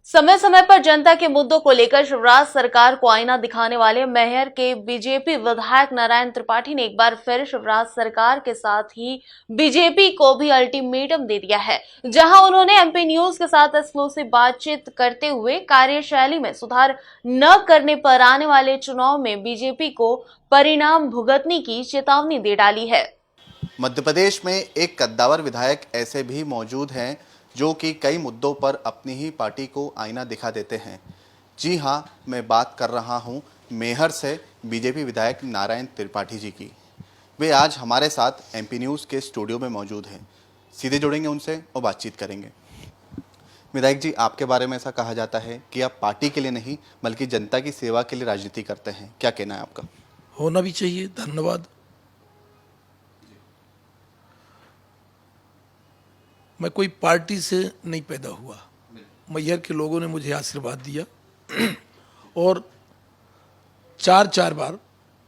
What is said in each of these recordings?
समय समय पर जनता के मुद्दों को लेकर शिवराज सरकार को आईना दिखाने वाले मैहर के बीजेपी विधायक नारायण त्रिपाठी ने एक बार फिर शिवराज सरकार के साथ ही बीजेपी को भी अल्टीमेटम दे दिया है, जहां उन्होंने एमपी न्यूज के साथ एक्सक्लूसिव बातचीत करते हुए कार्यशैली में सुधार न करने पर आने वाले चुनाव में बीजेपी को परिणाम भुगतने की चेतावनी दे डाली है। मध्य प्रदेश में एक कद्दावर विधायक ऐसे भी मौजूद हैं जो कि कई मुद्दों पर अपनी ही पार्टी को आईना दिखा देते हैं। जी हां, मैं बात कर रहा हूं मैहर से बीजेपी विधायक नारायण त्रिपाठी जी की। वे आज हमारे साथ एमपी न्यूज़ के स्टूडियो में मौजूद हैं। सीधे जुड़ेंगे उनसे और बातचीत करेंगे। विधायक जी, आपके बारे में ऐसा कहा जाता है कि आप पार्टी के लिए नहीं बल्कि जनता की सेवा के लिए राजनीति करते हैं, क्या कहना है आपका? होना भी चाहिए। धन्यवाद। मैं कोई पार्टी से नहीं पैदा हुआ। मैहर के लोगों ने मुझे आशीर्वाद दिया और चार बार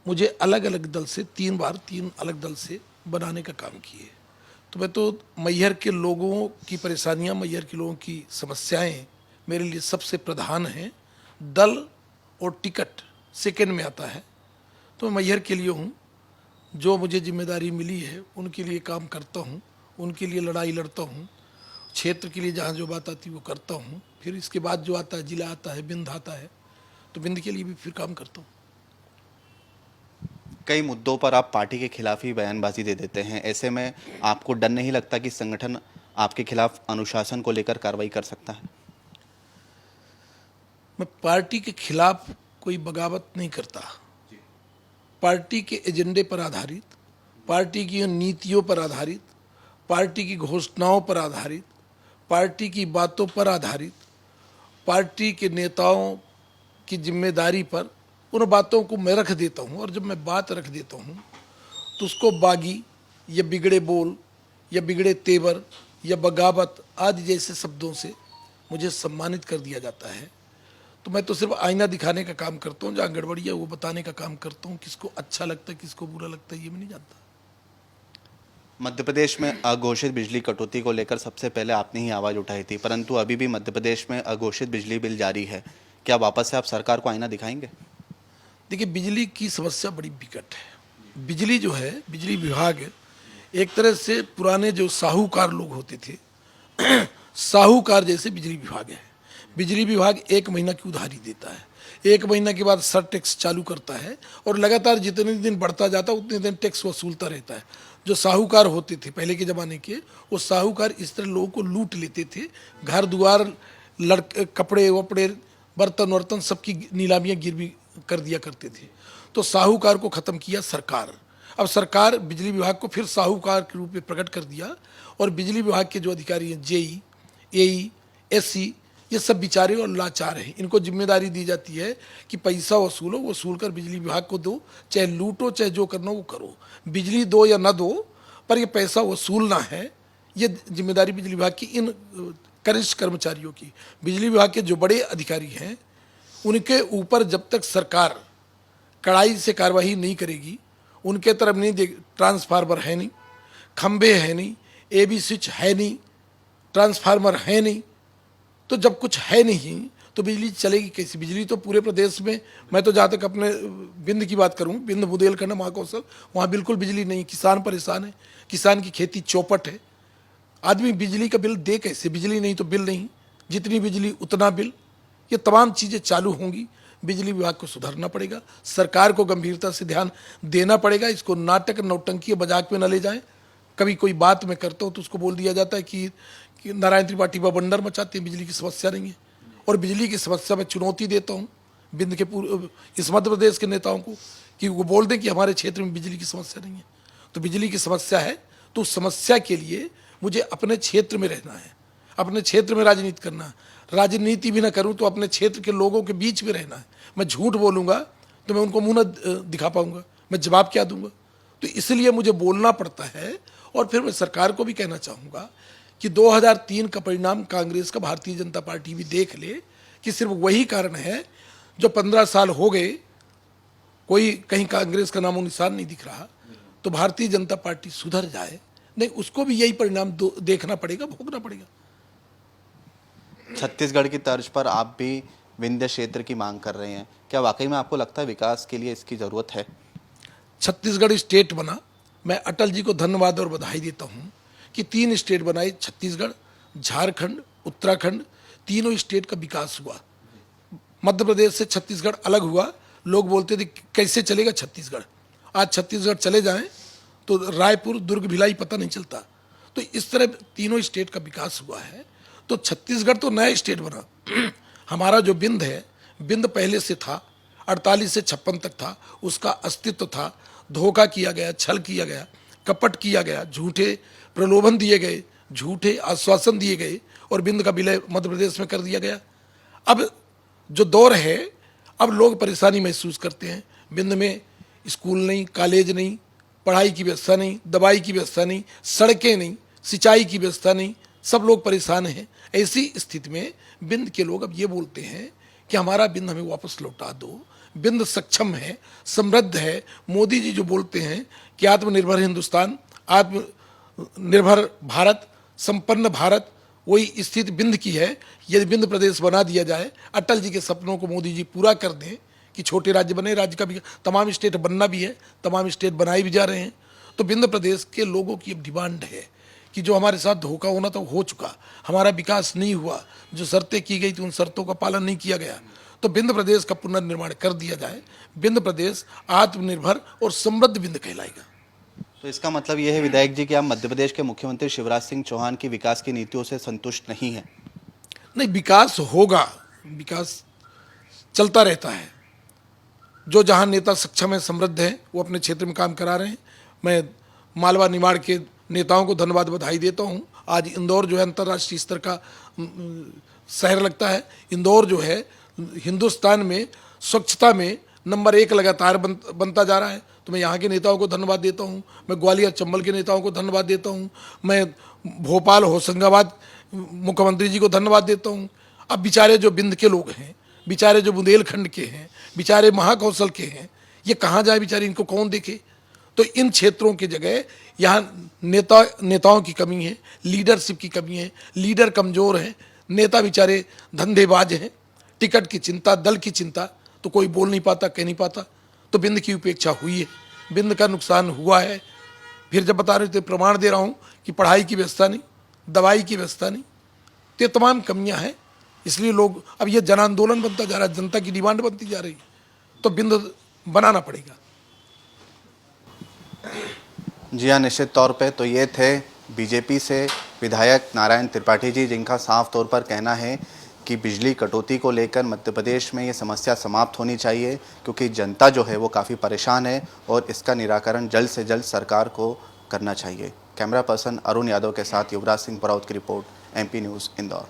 मुझे अलग अलग दल से तीन अलग दल से बनाने का काम किए। तो मैं तो मैहर के लोगों की परेशानियां, मैहर के लोगों की समस्याएं मेरे लिए सबसे प्रधान हैं। दल और टिकट सेकंड में आता है। तो मैं मैहर के लिए हूँ। जो मुझे जिम्मेदारी मिली है उनके लिए काम करता हूँ, उनके लिए लड़ाई लड़ता हूँ। क्षेत्र के लिए जहाँ जो बात आती है वो करता हूँ। फिर इसके बाद जो आता है, जिला आता है, बिंद आता है, तो बिंद के लिए भी फिर काम करता हूँ। कई मुद्दों पर आप पार्टी के खिलाफ ही बयानबाजी दे देते हैं। ऐसे में आपको डर नहीं लगता कि संगठन आपके खिलाफ अनुशासन को लेकर कार्रवाई कर सकता है? मैं पार्टी के खिलाफ कोई बगावत नहीं करता। पार्टी के एजेंडे पर आधारित, पार्टी की नीतियों पर आधारित, पार्टी की घोषणाओं पर आधारित, पार्टी की बातों पर आधारित, पार्टी के नेताओं की जिम्मेदारी पर उन बातों को मैं रख देता हूं। और जब मैं बात रख देता हूं तो उसको बागी या बिगड़े बोल या बिगड़े तेवर या बगावत आदि जैसे शब्दों से मुझे सम्मानित कर दिया जाता है। तो मैं तो सिर्फ आईना दिखाने का काम करता हूँ। जहाँ गड़बड़ी है वो बताने का काम करता हूँ। किसको अच्छा लगता है, किसको बुरा लगता है, ये मैं नहीं जानता। मध्य प्रदेश में अघोषित बिजली कटौती को लेकर सबसे पहले आपने ही आवाज़ उठाई थी, परंतु अभी भी मध्य प्रदेश में अघोषित बिजली बिल जारी है। क्या वापस से आप सरकार को आईना दिखाएंगे? देखिए, बिजली की समस्या बड़ी विकट है। बिजली जो है, बिजली विभाग एक तरह से पुराने जो साहूकार लोग होते थे साहूकार जैसे बिजली विभाग है। बिजली विभाग 1 महीना की उधारी देता है, 1 महीना के बाद सर टैक्स चालू करता है और लगातार जितने दिन बढ़ता जाता है उतने दिन टैक्स वसूलता रहता है। जो साहूकार होते थे पहले के ज़माने के, वो साहूकार इस तरह लोगों को लूट लेते थे। घर द्वार, कपड़े वपड़े, बर्तन वर्तन सबकी नीलामियाँ गिरवी कर दिया करते थे। तो साहूकार को ख़त्म किया सरकार। अब सरकार बिजली विभाग को फिर साहूकार के रूप में प्रकट कर दिया और बिजली विभाग के जो अधिकारी हैं, जेई, एई, एससी, ये सब बेचारे और लाचार हैं। इनको जिम्मेदारी दी जाती है कि पैसा वसूलो, वसूल कर बिजली विभाग को दो, चाहे लूटो चाहे जो करना वो करो, बिजली दो या ना दो, पर ये पैसा वसूलना है। ये जिम्मेदारी बिजली विभाग की इन कनिष्ठ कर्मचारियों की। बिजली विभाग के जो बड़े अधिकारी हैं उनके ऊपर जब तक सरकार कड़ाई से कार्रवाई नहीं करेगी, उनके तरफ नहीं देख, ट्रांसफार्मर है नहीं, खंबे है नहीं, एबी स्विच है नहीं, ट्रांसफार्मर है नहीं, तो जब कुछ है नहीं तो बिजली चलेगी कैसी? बिजली तो पूरे प्रदेश में, मैं तो जहाँ तक अपने बिंद की बात करूँ, बिंद बुंदेलखंड महाकौशल, वहाँ बिल्कुल बिजली नहीं। किसान परेशान है, किसान की खेती चौपट है। आदमी बिजली का बिल दे कैसे? बिजली नहीं तो बिल नहीं, जितनी बिजली उतना बिल। ये तमाम चीज़ें चालू होंगी। बिजली विभाग को सुधारना पड़ेगा, सरकार को गंभीरता से ध्यान देना पड़ेगा। इसको नाटक नौटंकी मजाक में न ले जाएं। कभी कोई बात मैं करता हूँ तो उसको बोल दिया जाता है कि नारायण त्रिपाठी बवंडर मचाते हैं, बिजली की समस्या नहीं है। और बिजली की समस्या में चुनौती देता हूँ बिंद के इस मध्य प्रदेश के नेताओं को कि वो बोल दें कि हमारे क्षेत्र में बिजली की समस्या नहीं है। तो बिजली की समस्या है तो उस समस्या के लिए मुझे अपने क्षेत्र में रहना है, अपने क्षेत्र में राजनीति करना है। राजनीति भी ना करूँ तो अपने क्षेत्र के लोगों के बीच में रहना है। मैं झूठ बोलूँगा तो मैं उनको मुँह न दिखा पाऊँगा, मैं जवाब क्या दूंगा? तो इसलिए मुझे बोलना पड़ता है। और फिर मैं सरकार को भी कहना चाहूँगा कि 2003 का परिणाम कांग्रेस का भारतीय जनता पार्टी भी देख ले कि सिर्फ वही कारण है जो 15 साल हो गए कोई कहीं कांग्रेस का नामो निशान नहीं दिख रहा। तो भारतीय जनता पार्टी सुधर जाए, नहीं उसको भी यही परिणाम देखना पड़ेगा, भोगना पड़ेगा। छत्तीसगढ़ की तर्ज पर आप भी विंध्य क्षेत्र की मांग कर रहे हैं, क्या वाकई में आपको लगता है विकास के लिए इसकी ज़रूरत है? छत्तीसगढ़ स्टेट बना, मैं अटल जी को धन्यवाद और बधाई देता हूँ कि 3 स्टेट बनाई, छत्तीसगढ़, झारखंड, उत्तराखंड, तीनों स्टेट का विकास हुआ। मध्य प्रदेश से छत्तीसगढ़ अलग हुआ, लोग बोलते थे कैसे चलेगा छत्तीसगढ़। आज छत्तीसगढ़ चले जाएं तो रायपुर, दुर्ग, भिलाई पता नहीं चलता। तो इस तरह तीनों स्टेट का विकास हुआ है। तो छत्तीसगढ़ तो नया स्टेट बना। हमारा जो बिंद है, बिंद पहले से था, 48 से 56 तक था, उसका अस्तित्व था। धोखा किया गया, छल किया गया, कपट किया गया, झूठे प्रलोभन दिए गए, झूठे आश्वासन दिए गए और बिंद का विलय मध्य प्रदेश में कर दिया गया। अब जो दौर है, अब लोग परेशानी महसूस करते हैं। बिंद में स्कूल नहीं, कॉलेज नहीं, पढ़ाई की व्यवस्था नहीं, दवाई की व्यवस्था नहीं, सड़कें नहीं, सिंचाई की व्यवस्था नहीं, सब लोग परेशान हैं। ऐसी स्थिति में बिंद के लोग अब ये बोलते हैं कि हमारा बिंद हमें वापस लौटा दो। बिंद सक्षम है, समृद्ध है। मोदी जी जो बोलते हैं कि आत्मनिर्भर हिंदुस्तान, आत्मनिर्भर भारत, संपन्न भारत, वही स्थिति बिंद की है। यदि बिंद प्रदेश बना दिया जाए, अटल जी के सपनों को मोदी जी पूरा कर दें कि छोटे राज्य बने, राज्य का भी तमाम स्टेट बनना भी है, तमाम स्टेट बनाए भी जा रहे हैं। तो बिंद प्रदेश के लोगों की अब डिमांड है कि जो हमारे साथ धोखा होना था हो चुका, हमारा विकास नहीं हुआ, जो शर्तें की गई थी उन शर्तों का पालन नहीं किया गया, तो बिंद प्रदेश का पुनर्निर्माण कर दिया जाए। बिंद प्रदेश आत्मनिर्भर और समृद्ध बिंद कहलाएगा। तो इसका मतलब यह है विधायक जी कि आप मध्य प्रदेश के मुख्यमंत्री शिवराज सिंह चौहान की विकास की नीतियों से संतुष्ट नहीं हैं? नहीं, विकास होगा, विकास चलता रहता है। जो जहाँ नेता सक्षम है, समृद्ध है, वो अपने क्षेत्र में काम करा रहे हैं। मैं मालवा निमाड़ के नेताओं को धन्यवाद बधाई देता हूँ। आज इंदौर जो है अंतर्राष्ट्रीय स्तर का शहर लगता है। इंदौर जो है हिंदुस्तान में स्वच्छता में नंबर 1 लगातार बनता जा रहा है। तो मैं यहाँ के नेताओं को धन्यवाद देता हूँ। मैं ग्वालियर चंबल के नेताओं को धन्यवाद देता हूँ। मैं भोपाल होशंगाबाद मुख्यमंत्री जी को धन्यवाद देता हूँ। अब बेचारे जो बिंद के लोग हैं, बेचारे जो बुंदेलखंड के हैं, बेचारे महाकौशल के हैं, ये कहाँ जाए बेचारे, इनको कौन देखे। तो इन क्षेत्रों की जगह यहाँ नेताओं की कमी है, लीडरशिप की कमी है, लीडर कमज़ोर हैं, नेता बेचारे धंधेबाज हैं, टिकट की चिंता, दल की चिंता, तो कोई बोल नहीं पाता, कह नहीं पाता। तो बिंद की उपेक्षा हुई है, बिंद का नुकसान हुआ है। फिर जब बता रहे थे, प्रमाण दे रहा हूँ कि पढ़ाई की व्यवस्था नहीं, दवाई की व्यवस्था नहीं, तो ये तमाम कमियाँ हैं। इसलिए लोग अब ये जन आंदोलन बनता जा रहा है, जनता की डिमांड बनती जा रही है, तो बिंद बनाना पड़ेगा। जी हाँ, निश्चित तौर पे तो ये थे बीजेपी से विधायक नारायण त्रिपाठी जी, जिनका साफ तौर पर कहना है कि बिजली कटौती को लेकर मध्य प्रदेश में ये समस्या समाप्त होनी चाहिए, क्योंकि जनता जो है वो काफ़ी परेशान है और इसका निराकरण जल्द से जल्द सरकार को करना चाहिए। कैमरा पर्सन अरुण यादव के साथ युवराज सिंह बरौत की रिपोर्ट, MP न्यूज़, इंदौर।